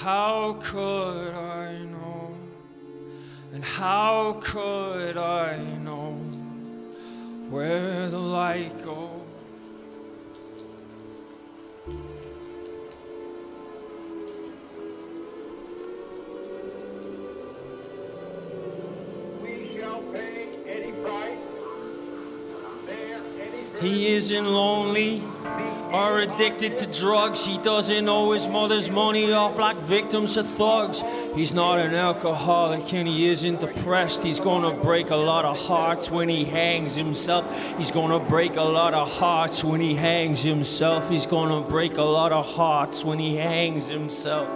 how could I know? And how could I know where the light goes? He isn't lonely or addicted to drugs. He doesn't owe his mother's money off like victims of thugs. He's not an alcoholic and he isn't depressed. He's gonna break a lot of hearts when he hangs himself. He's gonna break a lot of hearts when he hangs himself. He's gonna break a lot of hearts when he hangs himself.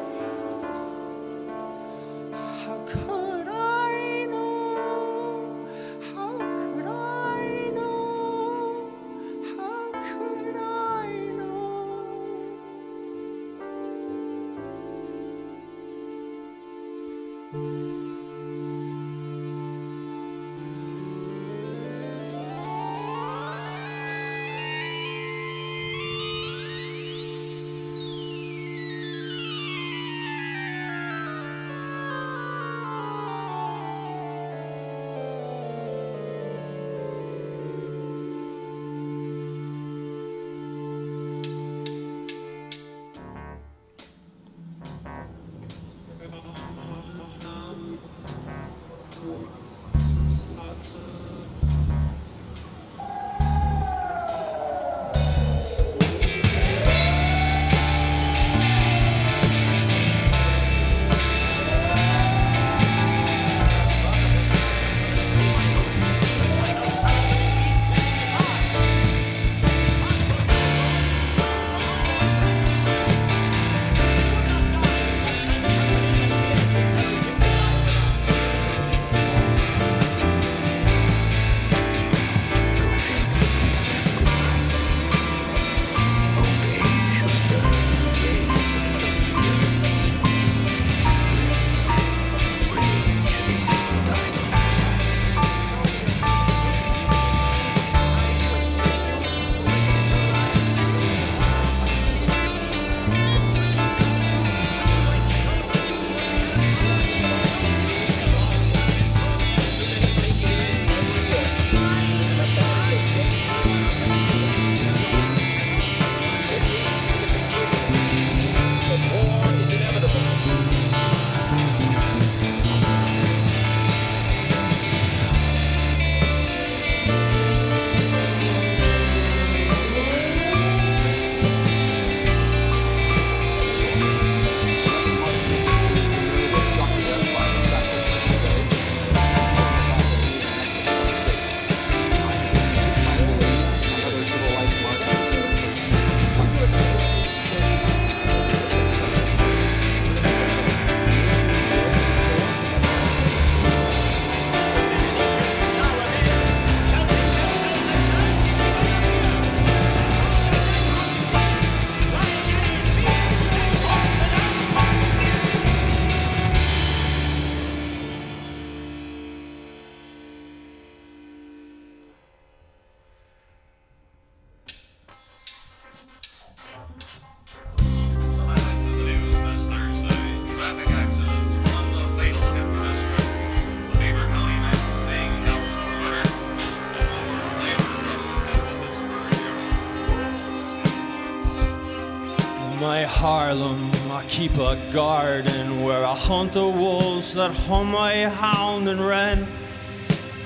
Harlem, I keep a garden where I hunt the wolves that hum my hound and wren.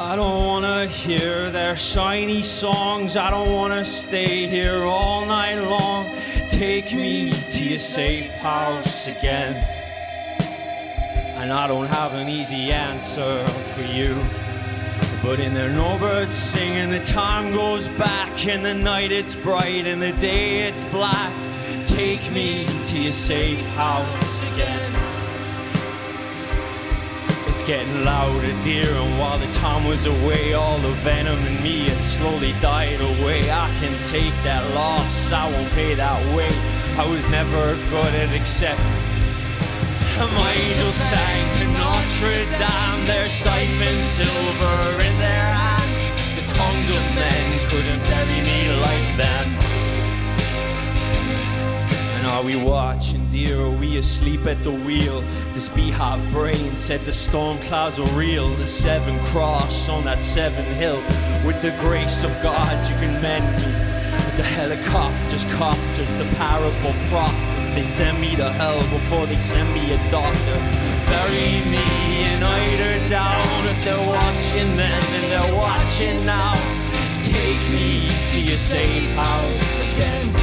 I don't wanna hear their shiny songs, I don't wanna stay here all night long. Take me to your safe house again. And I don't have an easy answer for you, but in there no birds sing and the time goes back, and the night it's bright and the day it's black. Take me to your safe house again. It's getting louder, dear, and while the time was away, all the venom in me had slowly died away. I can take that loss, I won't pay that way. I was never good at accepting. My angels sang to Notre Dame, their siphon silver in their hands. The tongues of men couldn't bury me like them. And are we watching dear, we asleep at the wheel. This beat-hot brain said the storm clouds are real. The 7 cross on that 7 hill. With the grace of God you can mend me. With the helicopters, copters, the parable props. They'd send me to hell before they send me a doctor. Bury me in eider down. If they're watching then they're watching now. Take me to your safe house again.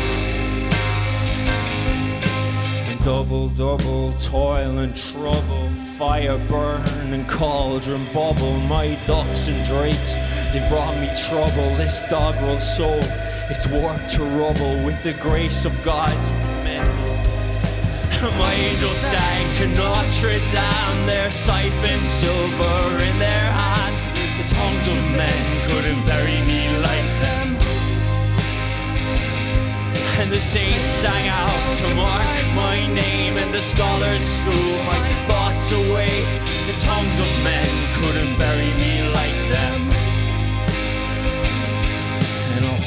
And double toil and trouble. Fire burn and cauldron bubble. My ducks and drakes, they brought me trouble. This doggerel soul, it's warped to rubble. With the grace of God, my angels sang to Notre Dame. Their siphon silver in their hand. The tongues of men couldn't bury me like them. And the saints sang out to mark my name. And the scholars slew my thoughts away. The tongues of men couldn't bury me like them. And a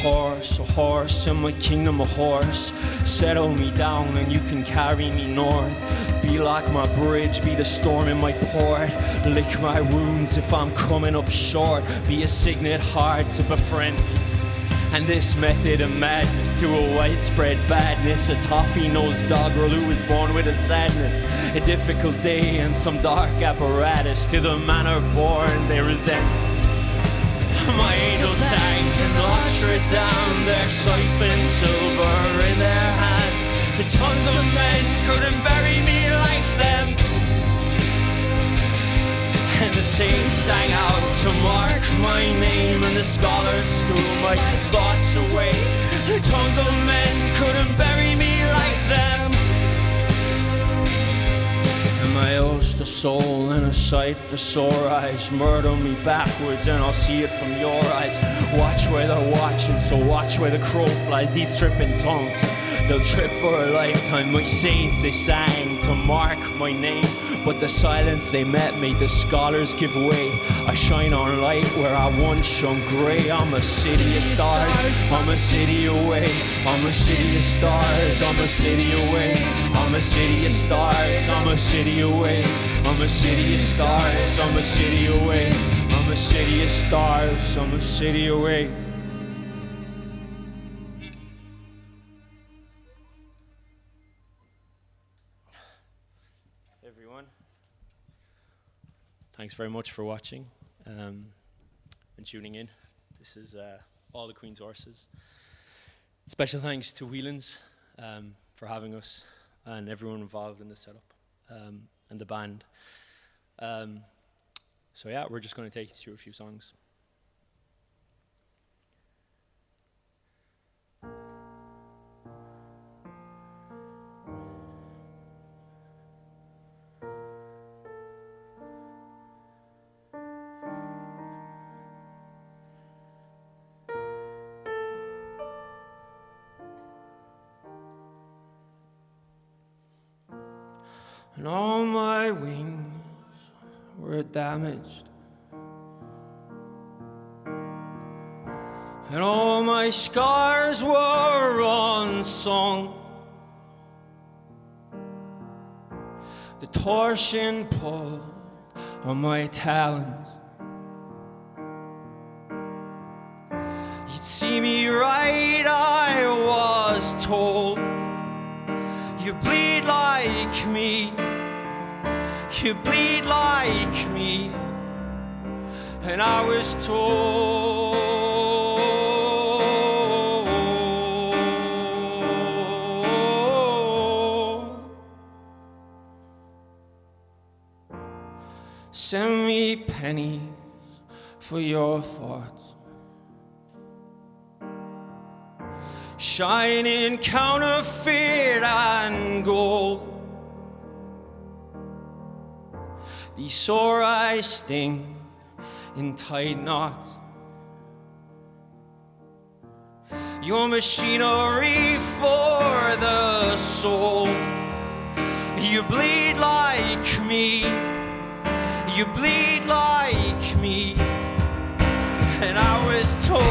horse in my kingdom, a horse. Settle me down and you can carry me north. Be like my bridge, be the storm in my port. Lick my wounds if I'm coming up short. Be a signet heart to befriend me. And this method of madness to a widespread badness. A toffee-nosed doggerel who was born with a sadness. A difficult day and some dark apparatus. To the manner born they resent. My angels sang to Notre Dame. Their siphon silver in their hand. The tongues of men couldn't bury me like them. And the saints sang out to mark my name. And the scholars threw my thoughts away. The tongues of men couldn't bury me like them. And my host, a soul and a sight for sore eyes. Murder me backwards and I'll see it from your eyes. Watch where they're watching, so watch where the crow flies. These tripping tongues, they'll trip for a lifetime. My saints, they sang to mark my name. But the silence they met made the scholars give way. I shine on light where I once shone grey. I'm a city of stars, I'm a city away. I'm a city of stars, I'm a city away. I'm a city of stars, I'm a city away. I'm a city of stars, I'm a city away. I'm a city of stars, I'm a city away. Everyone, thanks very much for watching and tuning in. This is All the Queen's Horses. Special thanks to Whelans for having us and everyone involved in the setup and the band. So yeah, we're just going to take you through a few songs. And all my wings were damaged, and all my scars were unsung. The torsion pulled on my talons. You'd see me right, I was told. You bleed like me, you bleed like me. And I was told, send me pennies for your thoughts. Shining counterfeit and gold. These sore eyes sting in tight knots. Your machinery for the soul. You bleed like me. You bleed like me. And I was told.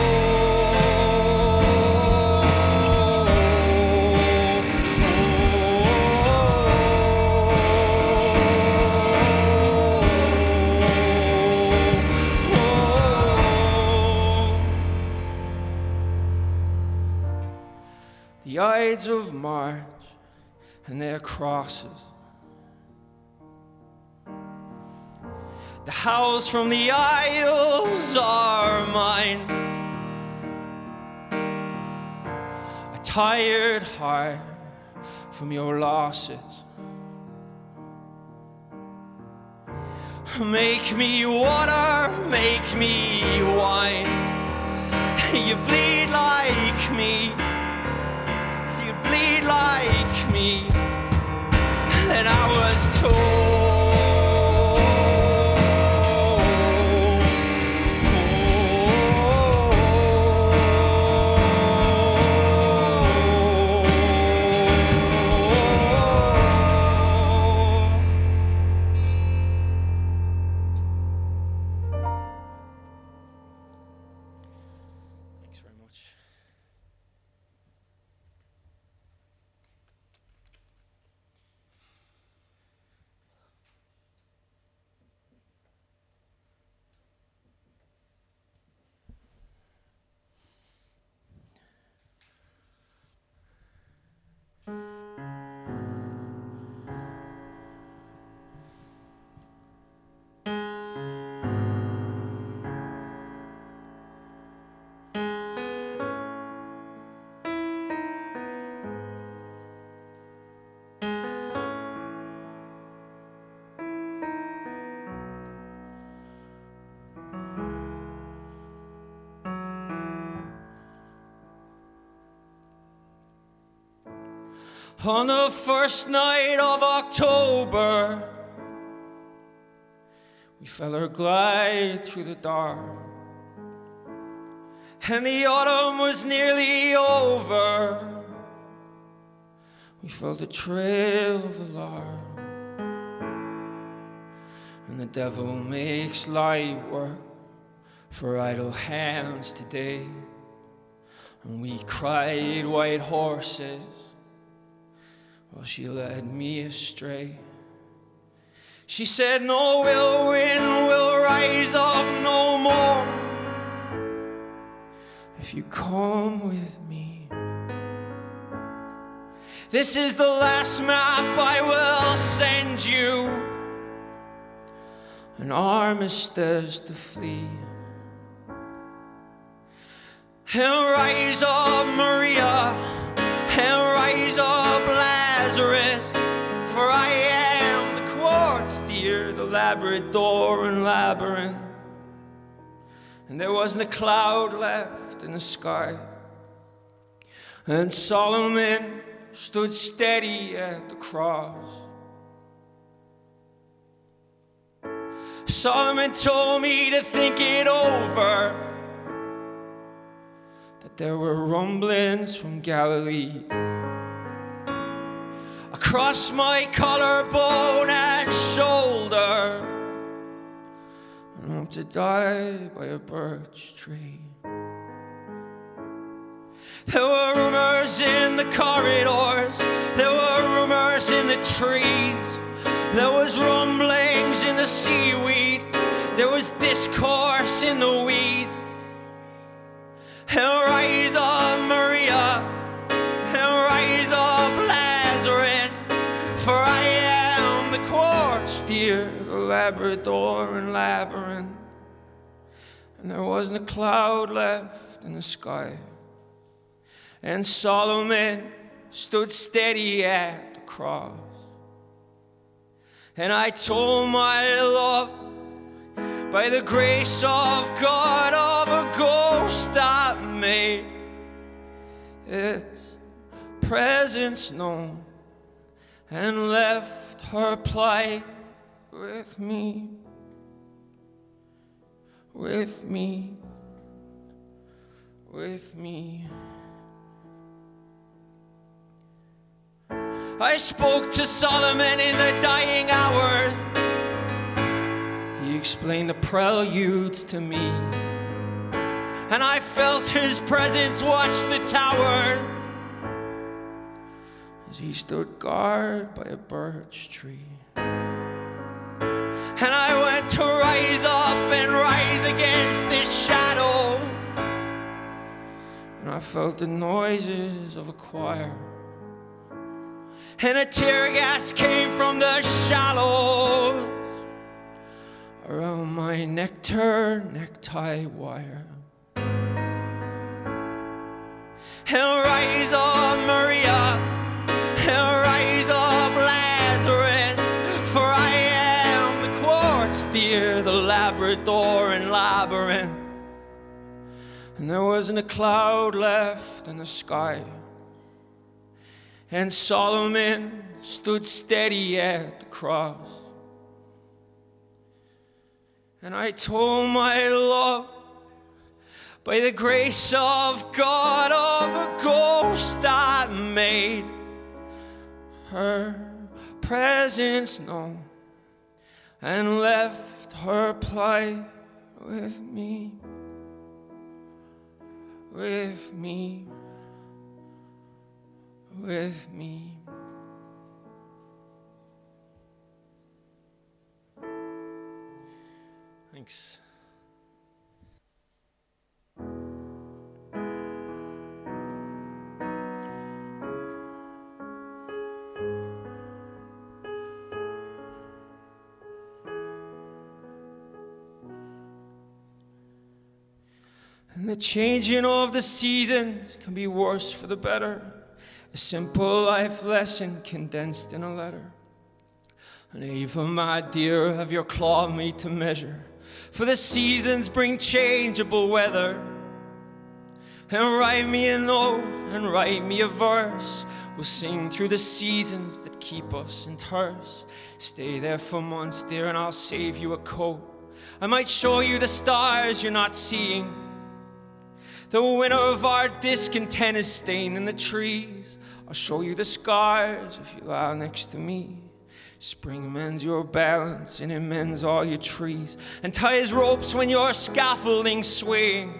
Ides of March and their crosses. The howls from the isles are mine. A tired heart from your losses. Make me water, make me wine. You bleed like me, you bleed like me. And I was told. On the first night of October, we felt her glide through the dark, and the autumn was nearly over. We felt the trail of the lark, and the devil makes light work for idle hands today. And we cried white horses while she led me astray. She said, no ill wind will rise up no more if you come with me. This is the last map I will send you, an armistice to flee. And rise up, Maria, and rise up, Lazarus, for I am the quartz deer, the Labrador and labyrinth. And there wasn't a cloud left in the sky, and Solomon stood steady at the cross. Solomon told me to think it over, that there were rumblings from Galilee across my collarbone and shoulder, and I'm to die by a birch tree. There were rumors in the corridors, there were rumors in the trees, there was rumblings in the seaweed, there was discourse in the weeds. And rise up, Maria, and rise up, Lazarus, for I am the quartz deer, the Labrador and labyrinth. And there wasn't a cloud left in the sky, and Solomon stood steady at the cross. And I told my love, by the grace of God, of a ghost I made its presence known, and left her plight with me, with me, with me. I spoke to Solomon in the dying hours. He explained the preludes to me, and I felt his presence watch the towers as he stood guard by a birch tree. And I went to rise up and rise against this shadow, and I felt the noises of a choir and a tear gas came from the shallows around my necktie wire. And rise up Maria, and rise up Lazarus, for I am the quartz deer, the Labrador and labyrinth. And there wasn't a cloud left in the sky, and Solomon stood steady at the cross. And I told my love, by the grace of God, of a ghost I made her presence known, and left her plight with me, with me, with me. Thanks. And the changing of the seasons can be worse for the better. A simple life lesson condensed in a letter. And Ava, my dear, have your claw made to measure, for the seasons bring changeable weather. And write me a note and write me a verse. We'll sing through the seasons that keep us in terse. Stay there for months, dear, and I'll save you a coat. I might show you the stars you're not seeing. The winter of our discontent is stained in the trees. I'll show you the scars if you lie next to me. Spring mends your balance and it mends all your trees, and ties ropes when your scaffolding swing.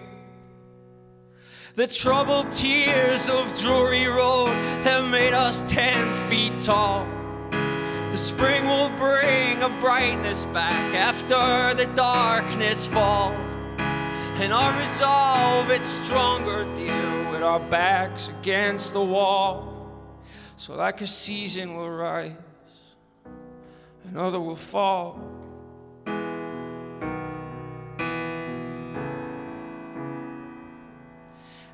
The troubled tears of Drury Road have made us 10 feet tall. The spring will bring a brightness back after the darkness falls. And our resolve, it's stronger, dear, with our backs against the wall. So like a season will rise, another will fall.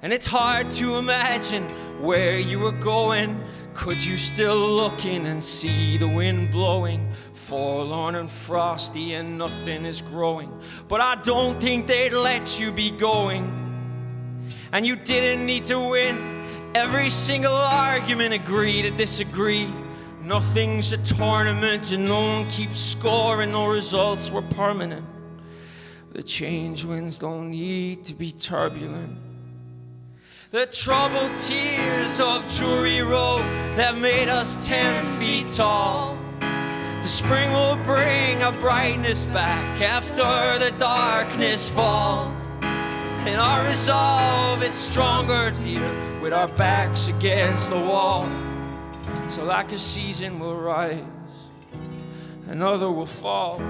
And it's hard to imagine where you were going. Could you still look in and see the wind blowing? Forlorn and frosty and nothing is growing. But I don't think they'd let you be going. And you didn't need to win every single argument, agree to disagree. Nothing's a tournament and no one keeps score, and no results were permanent. The change winds don't need to be turbulent. The troubled tears of Drury Road that made us 10 feet tall. The spring will bring a brightness back after the darkness falls. And our resolve, it's stronger, dear, with our backs against the wall. So like a season will rise, another will fall.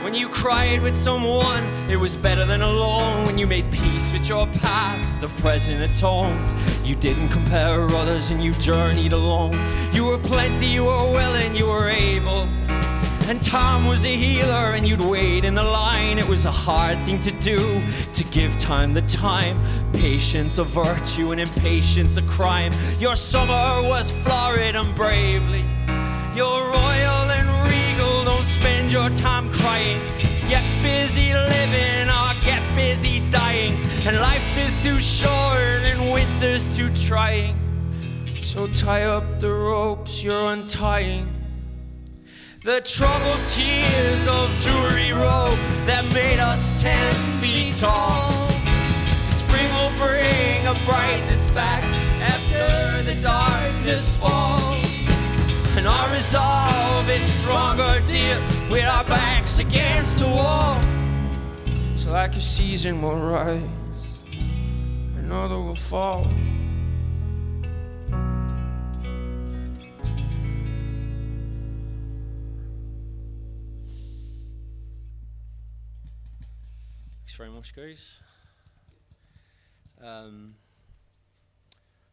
When you cried with someone, it was better than alone. When you made peace with your past, the present atoned. You didn't compare others and you journeyed alone. You were plenty, you were willing, you were able. And time was a healer and you'd wait in the line. It was a hard thing to do, to give time the time. Patience a virtue and impatience a crime. Your summer was florid and bravely. You're royal and regal, don't spend your time crying. Get busy living or get busy dying. And life is too short and winter's too trying. So tie up the ropes you're untying. The troubled tears of Drury Road that made us 10 feet tall. Spring will bring a brightness back after the darkness falls. And our resolve, it's stronger, dear, with our backs against the wall. So like a season will rise, another will fall. Thanks very much, guys.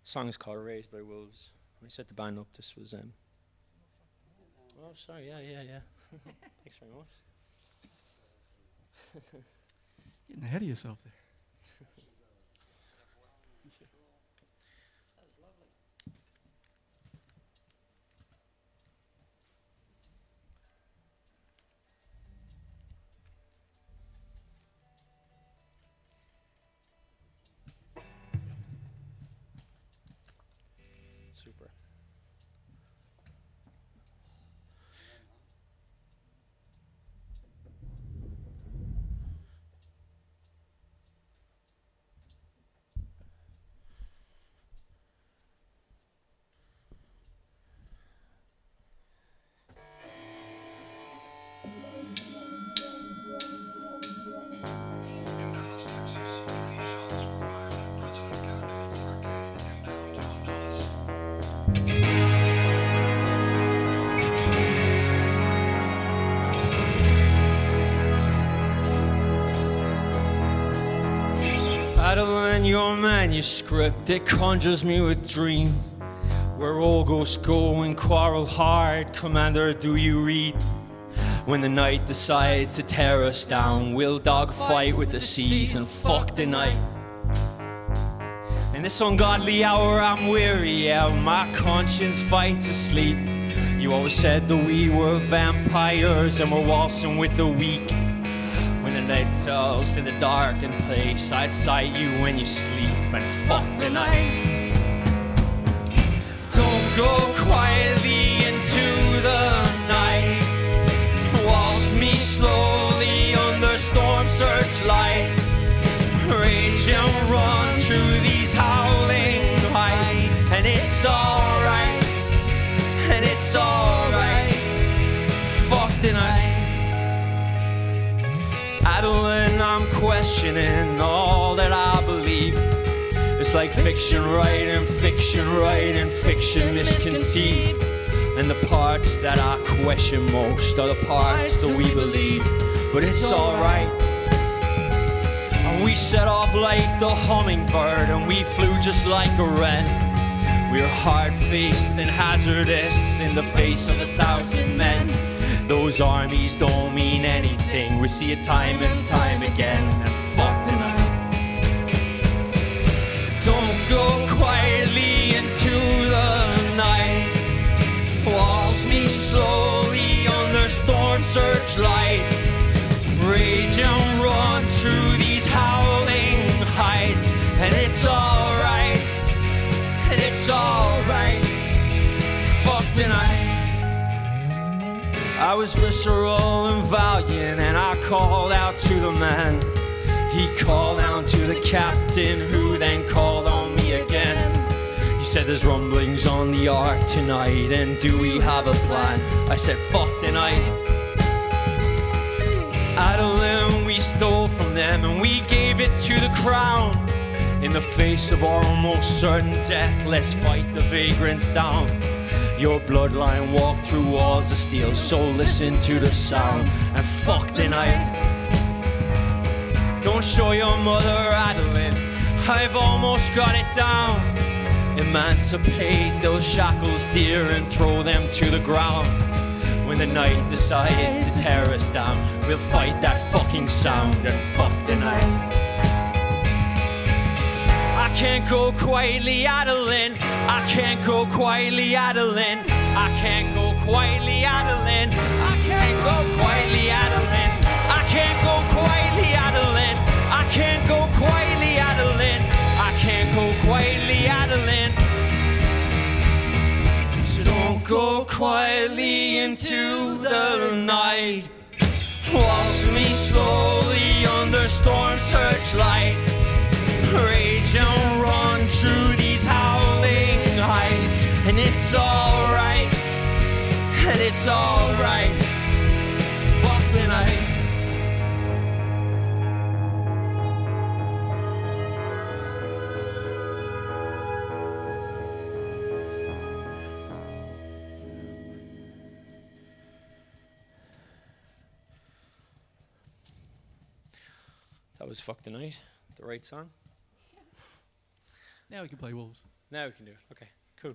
Song is called Raised by Wolves. When I set the band up, this was oh, sorry, yeah. Thanks very much. Getting ahead of yourself there. Super. Battling your manuscript, it conjures me with dreams where all ghosts go and quarrel hard. Commander, do you read? When the night decides to tear us down, we'll dogfight with the seas and fuck the night. In this ungodly hour I'm weary, yeah, my conscience fights asleep. You always said that we were vampires and we're waltzing with the weak. When the night tells in the darkened place, I'd sight you when you sleep and fuck the night. Don't go quietly into the night. Waltz me slowly under storm searchlight. Rage and run through these howling heights. And it's alright, and it's alright. Fuck the night. Adeline, I'm questioning all that I believe. It's like fiction right and fiction right and fiction misconceived. And the parts that I question most are the parts that we believe. But it's alright. And we set off like the hummingbird and we flew just like a wren. We're hard-faced and hazardous in the face of 1,000 men. Those armies don't mean anything. We see it time and time again. And fuck the night. Don't go quietly into the night. Waltz me slowly under storm searchlight. Rage and run through these howling heights. And it's alright. And it's alright. Fuck the night. I was visceral and valiant, and I called out to the man. He called out to the captain, who then called on me again. He said there's rumblings on the ark tonight, and do we have a plan? I said fuck the night. Adeline, we stole from them, and we gave it to the crown. In the face of our almost certain death, let's fight the vagrants down. Your bloodline walked through walls of steel, so listen to the sound and fuck the night. Don't show your mother, Adeline, I've almost got it down. Emancipate those shackles, dear, and throw them to the ground. When the night decides to tear us down, we'll fight that fucking sound and fuck the night. I can't go quietly, Adeline. I can't go quietly, Adeline. I can't go quietly, Adeline. I can't go quietly, Adeline. I can't go quietly, Adeline. I can't go quietly, Adeline. I can't go quietly, Adeline. So don't go quietly into the night. Waltz me slowly under storm searchlight. Rage and run through these howling heights. And it's alright, and it's alright. Fuck the night. That was Fuck the Night, the right song. Now we can play Wolves. Now we can do it. Okay, cool.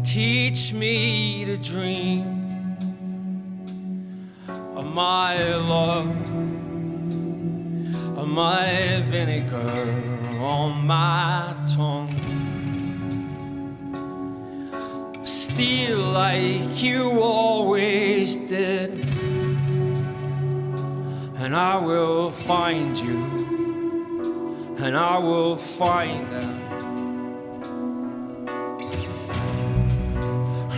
Teach me to dream of my love, of my vinegar on my tongue. Steal like you always did, and I will find you, and I will find them.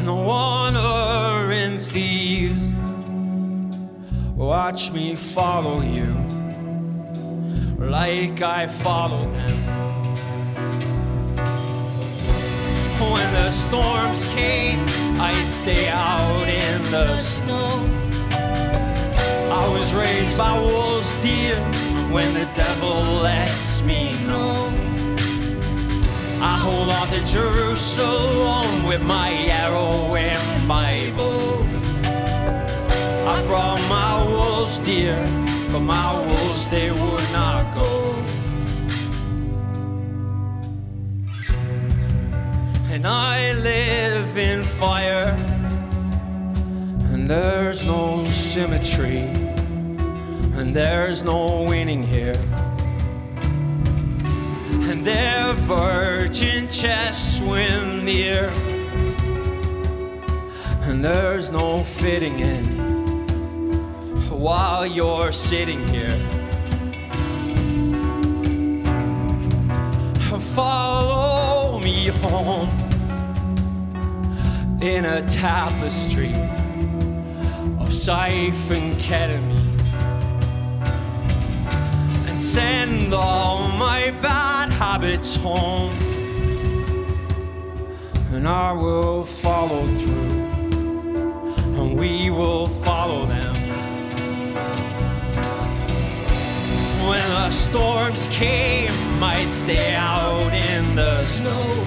No wandering thieves, watch me follow you like I followed them. When the storms came, I'd stay out in the snow. I was raised by wolves, dear, when the devil lets me know. I hold on to Jerusalem with my arrow and my bow. I brought my wolves, dear, but my wolves, they would not go. And I live in fire, and there's no symmetry, and there's no winning here. And their virgin chests swim near, and there's no fitting in while you're sitting here. Follow me home in a tapestry of siphon ketamine, and send all my bad habits home, and I will follow through, and we will follow them. When the storms came, I'd stay out in the snow.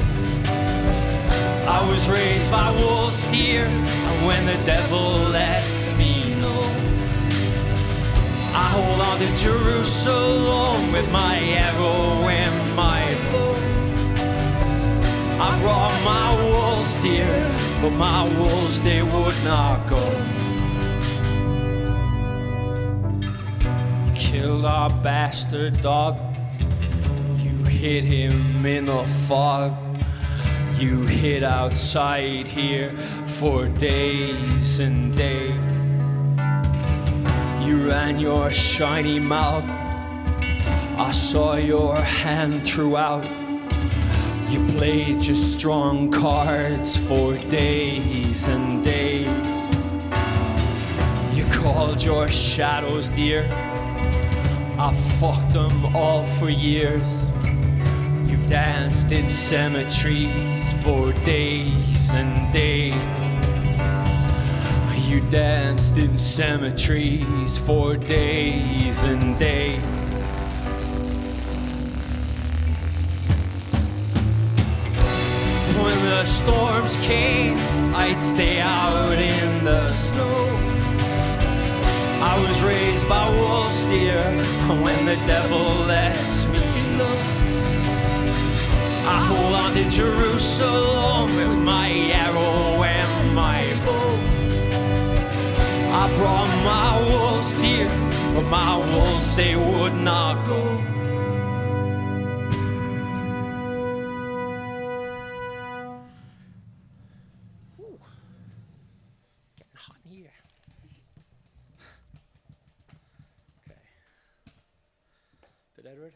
I was raised by wolves, dear, and when the devil lets me know, I hold on to Jerusalem with my arrow and my bow. I brought my wolves, dear, but my wolves, they would not go. You killed our bastard dog, you hid him in the fog. You hid outside here for days and days. You ran your shiny mouth, I saw your hand throughout. You played your strong cards for days and days. You called your shadows, dear, I fucked them all for years. You danced in cemeteries for days and days. You danced in cemeteries for days and days. When the storms came, I'd stay out in the snow. I was raised by wolves, dear, and when the devil lets me know, I hold on to Jerusalem with my arrow and my bow. I brought my wolves, dear, but my wolves, they would not go. Ooh. It's getting hot in here. Okay. Did Edward?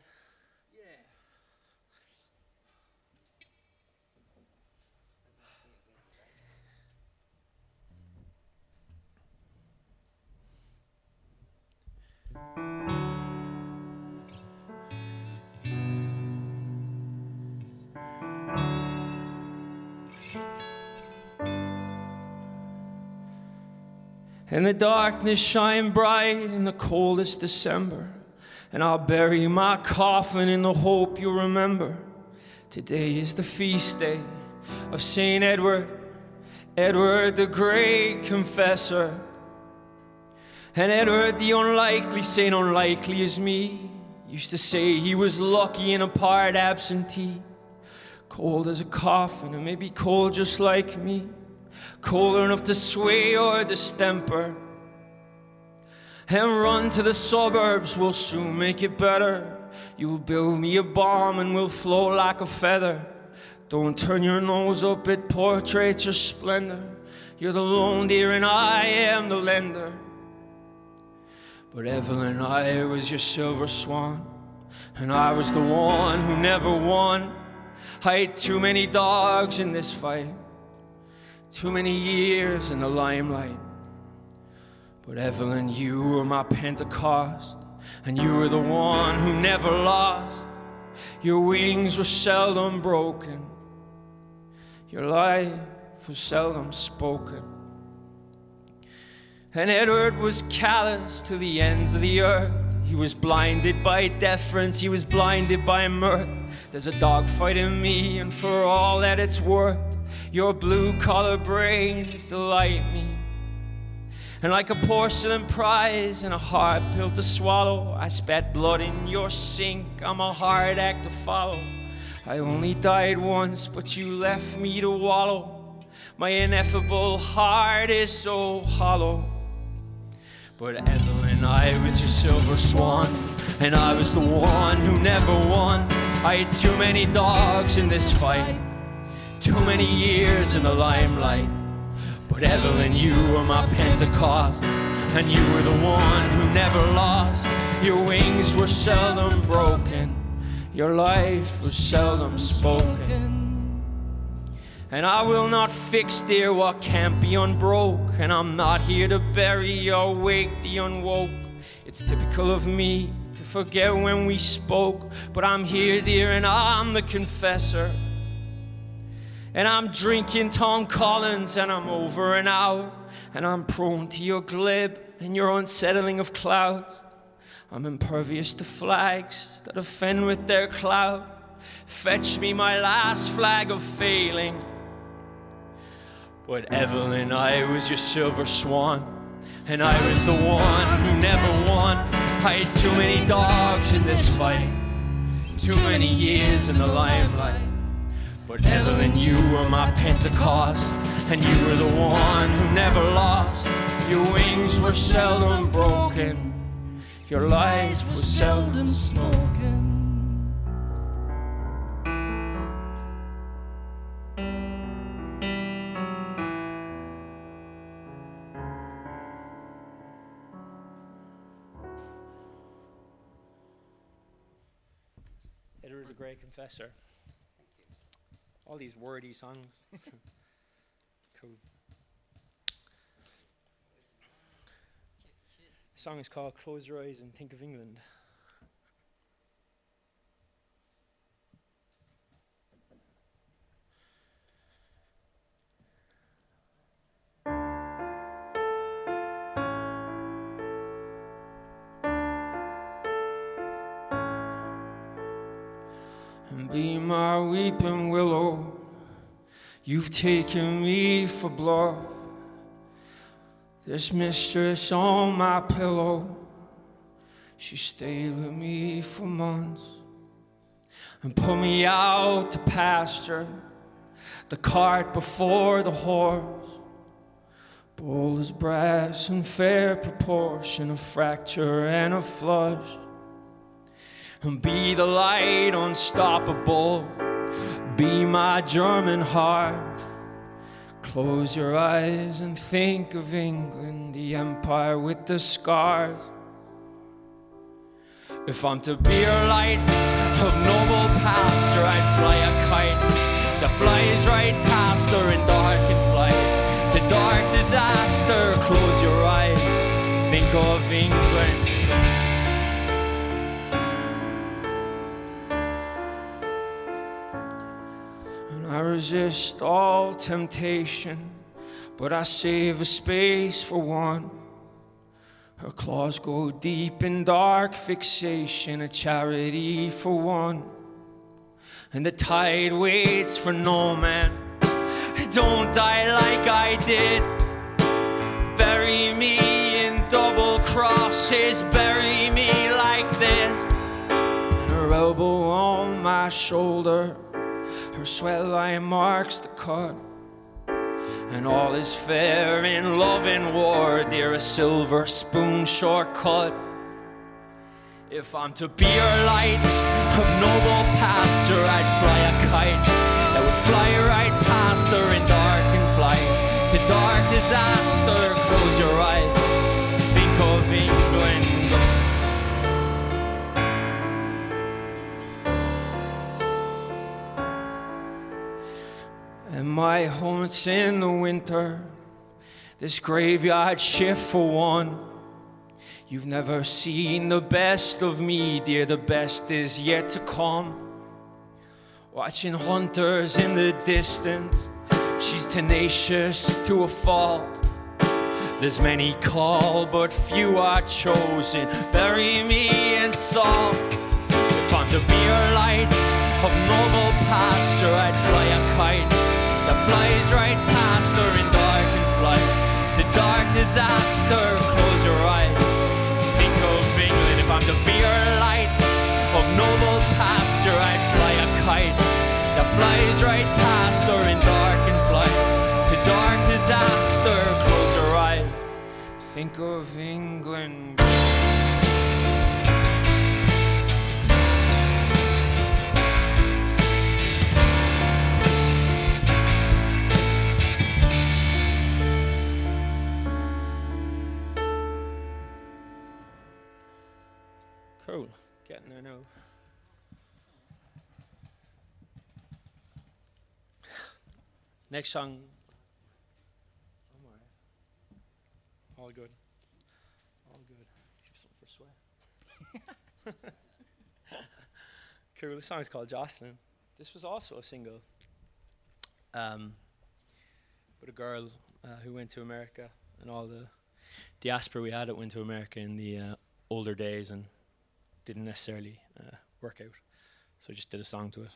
And the darkness shine bright in the coldest December. And I'll bury my coffin in the hope you'll remember. Today is the feast day of Saint Edward, Edward the great confessor. And Edward the unlikely, Saint Unlikely as me, used to say he was lucky and a part absentee. Cold as a coffin and maybe cold just like me. Cold enough to sway or distemper. And run to the suburbs, we'll soon make it better. You'll build me a bomb and we'll flow like a feather. Don't turn your nose up at portraits or splendor. You're the loan dear and I am the lender. But Evelyn, I was your silver swan, and I was the one who never won. I ate too many dogs in this fight, too many years in the limelight. But Evelyn, you were my Pentecost, and you were the one who never lost. Your wings were seldom broken, your life was seldom spoken. And Edward was callous to the ends of the earth. He was blinded by deference, he was blinded by mirth. There's a dogfight in me, and for all that it's worth, your blue-collar brains delight me. And like a porcelain prize and a hard pill to swallow, I spat blood in your sink, I'm a hard act to follow. I only died once, but you left me to wallow. My ineffable heart is so hollow. But Evelyn, I was your silver swan, and I was the one who never won. I had too many dogs in this fight, too many years in the limelight. But Evelyn, you were my Pentecost, and you were the one who never lost. Your wings were seldom broken, your life was seldom spoken. And I will not fix, dear, what can't be unbroke. And I'm not here to bury or wake the unwoke. It's typical of me to forget when we spoke. But I'm here, dear, and I'm the confessor. And I'm drinking Tom Collins, and I'm over and out. And I'm prone to your glib and your unsettling of clouds. I'm impervious to flags that offend with their cloud. Fetch me my last flag of failing. But Evelyn, I was your silver swan, and I was the one who never won. I had too many dogs in this fight, too many years in the limelight. But Evelyn, you were my Pentecost, and you were the one who never lost. Your wings were seldom broken, your life was seldom spoken. Edward the Great Confessor. All these wordy songs. Cool. The song is called Close Your Eyes and Think of England. And be my weeping willow, you've taken me for blood. This mistress on my pillow, she stayed with me for months and put me out to pasture, the cart before the horse. Bold as brass and fair proportion, a fracture and a flush. And be the light unstoppable, be my German heart. Close your eyes and think of England, the empire with the scars. If I'm to be a light of noble pasture, I'd fly a kite that flies right past her in darkened flight to dark disaster. Close your eyes, think of England. I resist all temptation, but I save a space for one. Her claws go deep in dark fixation, a charity for one. And the tide waits for no man. Don't die like I did. Bury me in double crosses, bury me like this. And her elbow on my shoulder, her sweat line marks the cut. And all is fair in love and war, dear, a silver spoon shortcut. If I'm to be her light of noble pasture, I'd fly a kite that would fly right past her in darkened flight to dark disaster. Close your eyes, think of England. And my haunts in the winter, this graveyard shift for one. You've never seen the best of me, dear, the best is yet to come. Watching hunters in the distance, she's tenacious to a fault. There's many called, but few are chosen. Bury me in salt. If I'm to be her light of noble pasture, I'd fly a kite that flies right past her in darkened flight. The dark disaster, close your eyes, think of England. If I'm to be her light of noble pasture, I'd fly a kite that flies right past her in darkened flight. To dark disaster, close your eyes, think of England. Cool, getting there now. Next song. All good. All good. Give something for sweat. Cool, this song is called Jocelyn. This was also a single. But a girl who went to America, and all the diaspora we had that went to America in the older days and didn't necessarily work out. So I just did a song to it.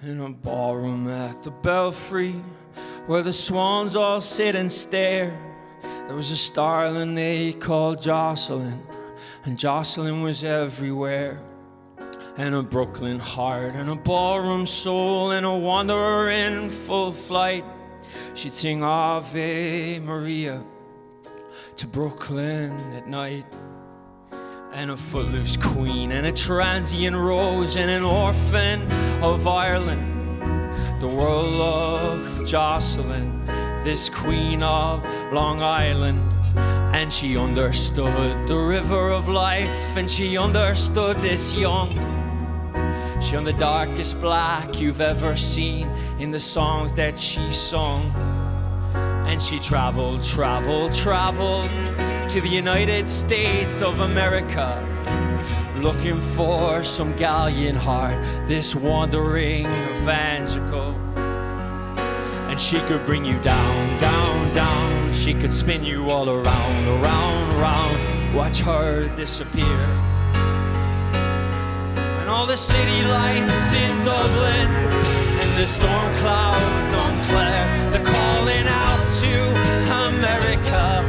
In a ballroom at the Belfry, where the swans all sit and stare, there was a starling they called Jocelyn, and Jocelyn was everywhere. And a Brooklyn heart, and a ballroom soul, and a wanderer in full flight. She'd sing Ave Maria to Brooklyn at night. And a footloose queen, and a transient rose, and an orphan of Ireland. The world of Jocelyn, this queen of Long Island. And she understood the river of life, and she understood this young. She on the darkest black you've ever seen in the songs that she sung. And she traveled, traveled, traveled to the United States of America, looking for some galleon heart, this wandering evangelical. And she could bring you down, down, down. She could spin you all around, around, around. Watch her disappear. And all the city lights in Dublin, and the storm clouds on Clare, they're calling out to America.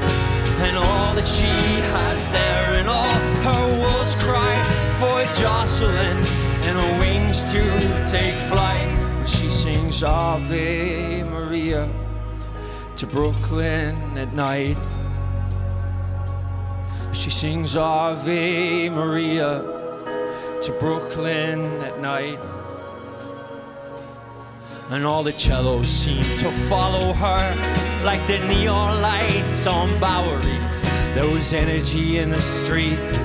And all that she has there, and all her wolves cry for Jocelyn, and her wings to take flight. She sings Ave Maria to Brooklyn at night. She sings Ave Maria to Brooklyn at night. And all the cellos seem to follow her like the neon lights on Bowery. There was energy in the streets,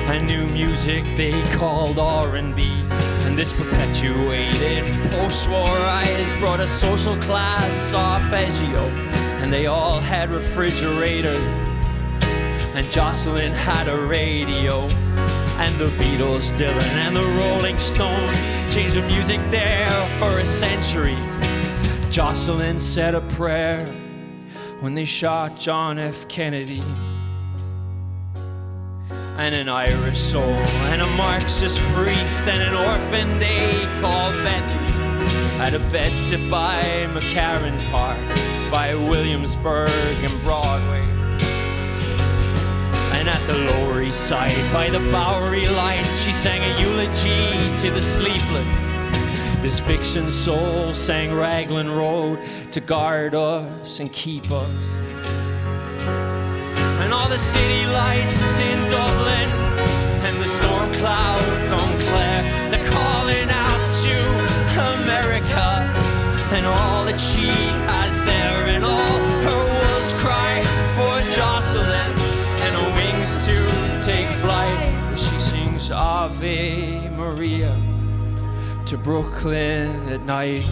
and new music they called R&B. And And this perpetuated post-war eyes brought a social class arpeggio, and they all had refrigerators, and Jocelyn had a radio, and the Beatles, Dylan, and the Rolling Stones changed the music there for a century. Jocelyn said a prayer when they shot John F. Kennedy. And an Irish soul, and a Marxist priest, and an orphan they called Bentley at a bedsit by McCarran Park, by Williamsburg and Broadway. And at the Lower East Side, by the Bowery Lights, she sang a eulogy to the sleepless. This fiction soul sang Raglan Road to guard us and keep us. And all the city lights in Dublin, and the storm clouds on Clare, they're calling out to America, and all that she has there, and all her wolves cry for Jocelyn, and her wings to take flight. She sings Ave Maria to Brooklyn at night.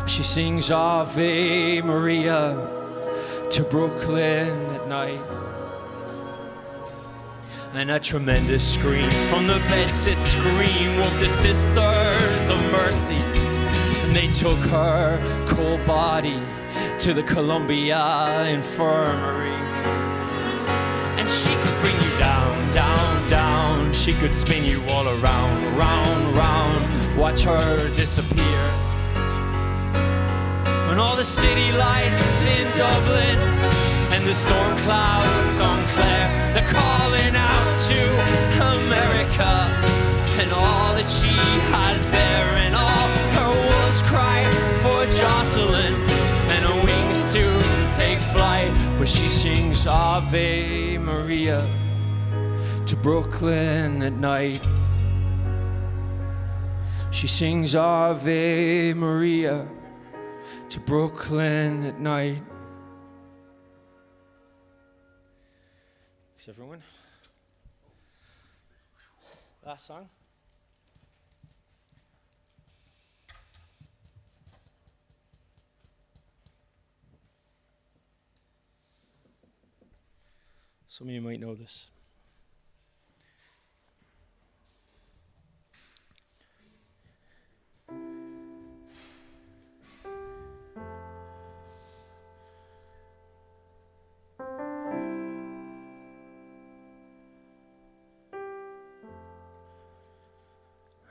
She sings Ave Maria to Brooklyn at night. And a tremendous scream from the bedsit scream woke the Sisters of Mercy, and they took her cold body to the Columbia Infirmary. And she could bring you down, down, down. She could spin you all around, round, round. Watch her disappear. And all the city lights in Dublin, and the storm clouds on Clare, they're calling out to America, and all that she has there, and all her wolves cry for Jocelyn, and her wings to take flight. But she sings Ave Maria to Brooklyn at night. She sings Ave Maria to Brooklyn at night. Thanks, everyone. Last song. Some of you might know this.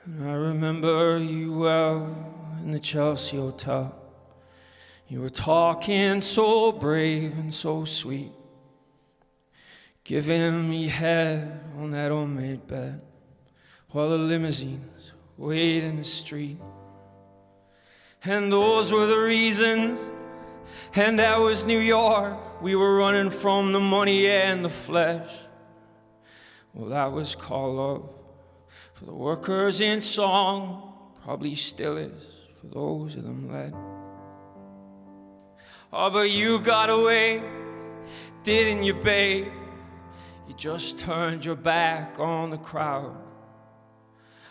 And I remember you well in the Chelsea Hotel. You were talking so brave and so sweet, giving me head on that unmade bed, while the limousines wait in the street. And those were the reasons, and that was New York. We were running from the money and the flesh. Well, that was called love for the workers in song, probably still is for those of them led. Oh, but you got away, didn't you, babe? You just turned your back on the crowd.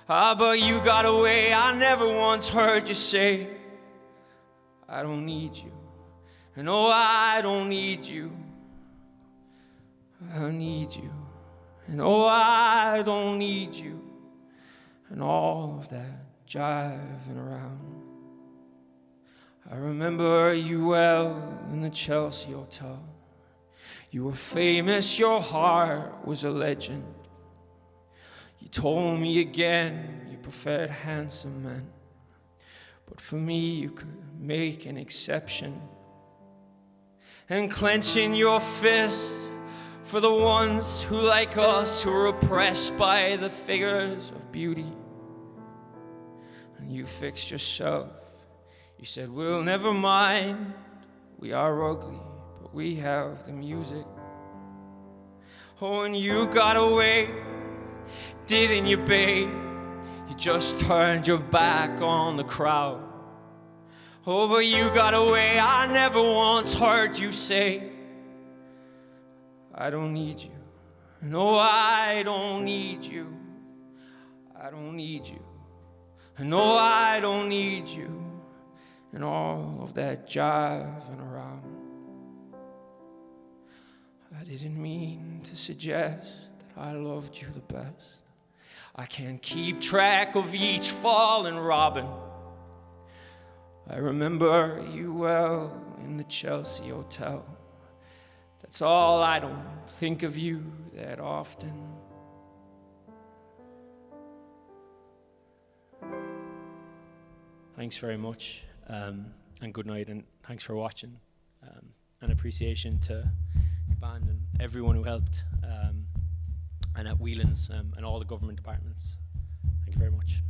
Ah, but you got away. I never once heard you say, I don't need you. And oh, I don't need you. I need you. And oh, I don't need you. And all of that jiving around. I remember you well in the Chelsea Hotel. You were famous, your heart was a legend. You told me again you preferred handsome men, but for me you could make an exception. And clenching your fists for the ones who, like us, who are oppressed by the figures of beauty. And you fixed yourself. You said, we'll never mind, we are ugly, but we have the music. Oh, and you got away, didn't you, babe? You just turned your back on the crowd. Oh, but you got away. I never once heard you say, I don't need you. No, I don't need you. I don't need you. No, I don't need you. And all of that jiving around. I didn't mean to suggest that I loved you the best. I can't keep track of each fallen robin. I remember you well in the Chelsea hotel. That's all, I don't think of you that often. Thanks very much, and good night, and thanks for watching. And appreciation to the band and everyone who helped, and at Whelans and all the government departments. Thank you very much.